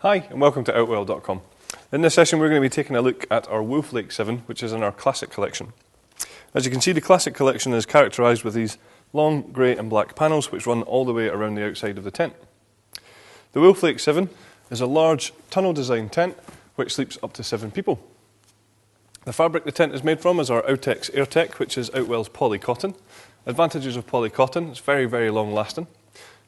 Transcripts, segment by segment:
Hi and welcome to Outwell.com. In this session we're going to be taking a look at our Wolf 7, which is in our Classic collection. As you can see, the Classic collection is characterised with these long grey and black panels which run all the way around the outside of the tent. The Wolf 7 is a large tunnel design tent which sleeps up to 7 people. The fabric the tent is made from is our Outex AirTech, which is Outwell's poly cotton. Advantages of poly cotton: it's very long lasting.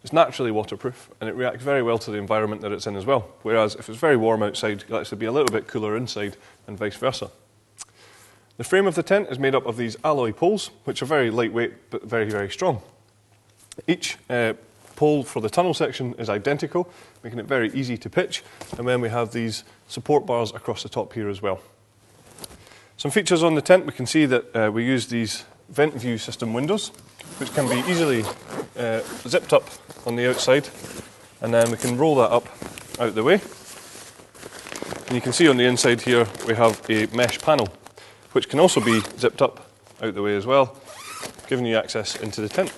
It's naturally waterproof and it reacts very well to the environment that it's in as well, whereas if it's very warm outside, it'll actually be a little bit cooler inside and vice versa. The frame of the tent is made up of these alloy poles, which are very lightweight but very strong. Each pole for the tunnel section is identical, making it very easy to pitch, and then we have these support bars across the top here as well. Some features on the tent: we can see that we use these vent view system windows, which can be easily zipped up on the outside, and then we can roll that up out the way. And you can see on the inside here we have a mesh panel, which can also be zipped up out the way as well, giving you access into the tent.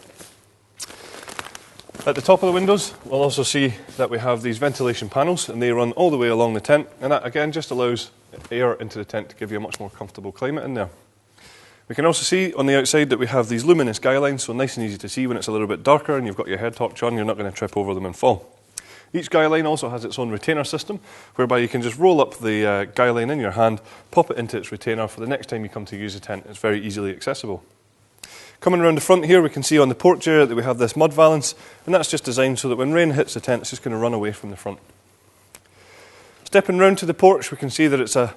At the top of the windows we'll also see that we have these ventilation panels, and they run all the way along the tent, and that again just allows air into the tent to give you a much more comfortable climate in there. We can also see on the outside that we have these luminous guy lines, so nice and easy to see when it's a little bit darker and you've got your head torch on, you're not going to trip over them and fall. Each guy line also has its own retainer system, whereby you can just roll up the guy line in your hand, pop it into its retainer for the next time you come to use the tent. It's very easily accessible. Coming around the front here, we can see on the porch area that we have this mud valance, and that's just designed so that when rain hits the tent, it's just going to run away from the front. Stepping round to the porch, we can see that it's a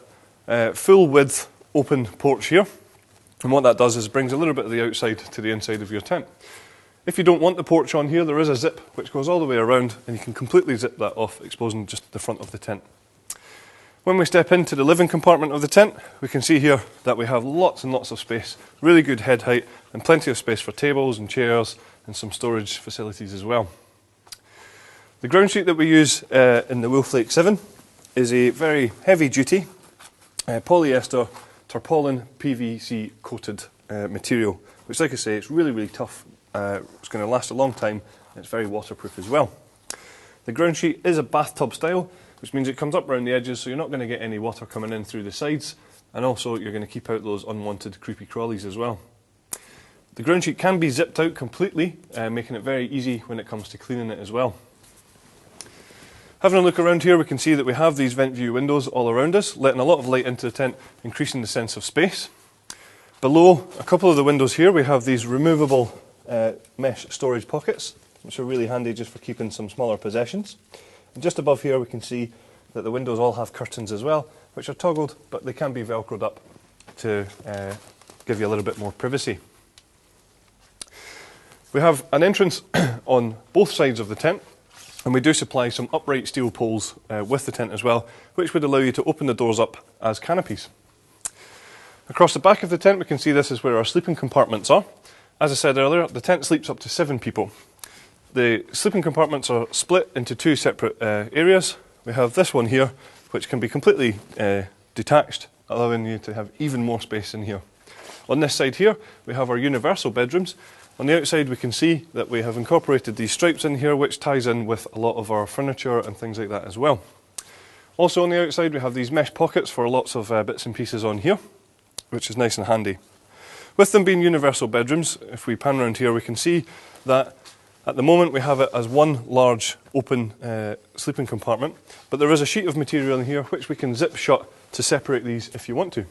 full width open porch here. And what that does is brings a little bit of the outside to the inside of your tent. If you don't want the porch on here, there is a zip which goes all the way around, and you can completely zip that off, exposing just the front of the tent. When we step into the living compartment of the tent, we can see here that we have lots and lots of space, really good head height, and plenty of space for tables and chairs and some storage facilities as well. The ground sheet that we use in the Wolf 7 is a very heavy duty polyester tarpaulin PVC coated material, which, like I say, it's really tough. It's going to last a long time, and it's very waterproof as well. The ground sheet is a bathtub style, which means it comes up around the edges, so you're not going to get any water coming in through the sides, and also you're going to keep out those unwanted creepy crawlies as well. The ground sheet can be zipped out completely, making it very easy when it comes to cleaning it as well. Having a look around here, we can see that we have these vent view windows all around us, letting a lot of light into the tent, increasing the sense of space. Below a couple of the windows here, we have these removable mesh storage pockets, which are really handy just for keeping some smaller possessions. And just above here, we can see that the windows all have curtains as well, which are toggled, but they can be velcroed up to give you a little bit more privacy. We have an entrance on both sides of the tent, and we do supply some upright steel poles with the tent as well, which would allow you to open the doors up as canopies. Across the back of the tent, we can see this is where our sleeping compartments are. As I said earlier, the tent sleeps up to 7 people. The sleeping compartments are split into 2 separate areas. We have this one here, which can be completely detached, allowing you to have even more space in here. On this side here, we have our universal bedrooms. On the outside, we can see that we have incorporated these stripes in here, which ties in with a lot of our furniture and things like that as well. Also on the outside, we have these mesh pockets for lots of bits and pieces on here, which is nice and handy. With them being universal bedrooms, if we pan around here, we can see that at the moment we have it as one large open sleeping compartment, but there is a sheet of material in here which we can zip shut to separate these if you want to.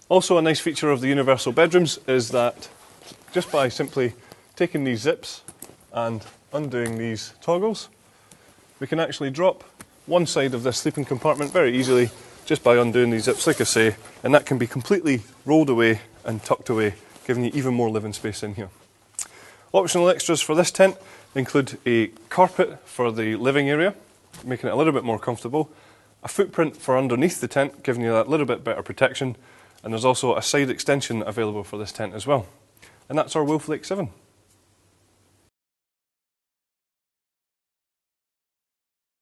Also, a nice feature of the universal bedrooms is that just by simply taking these zips and undoing these toggles, we can actually drop one side of this sleeping compartment very easily just by undoing these zips, like I say, and that can be completely rolled away and tucked away, giving you even more living space in here. Optional extras for this tent include a carpet for the living area, making it a little bit more comfortable, a footprint for underneath the tent, giving you that little bit better protection, and there's also a side extension available for this tent as well. And that's our Wolf 7.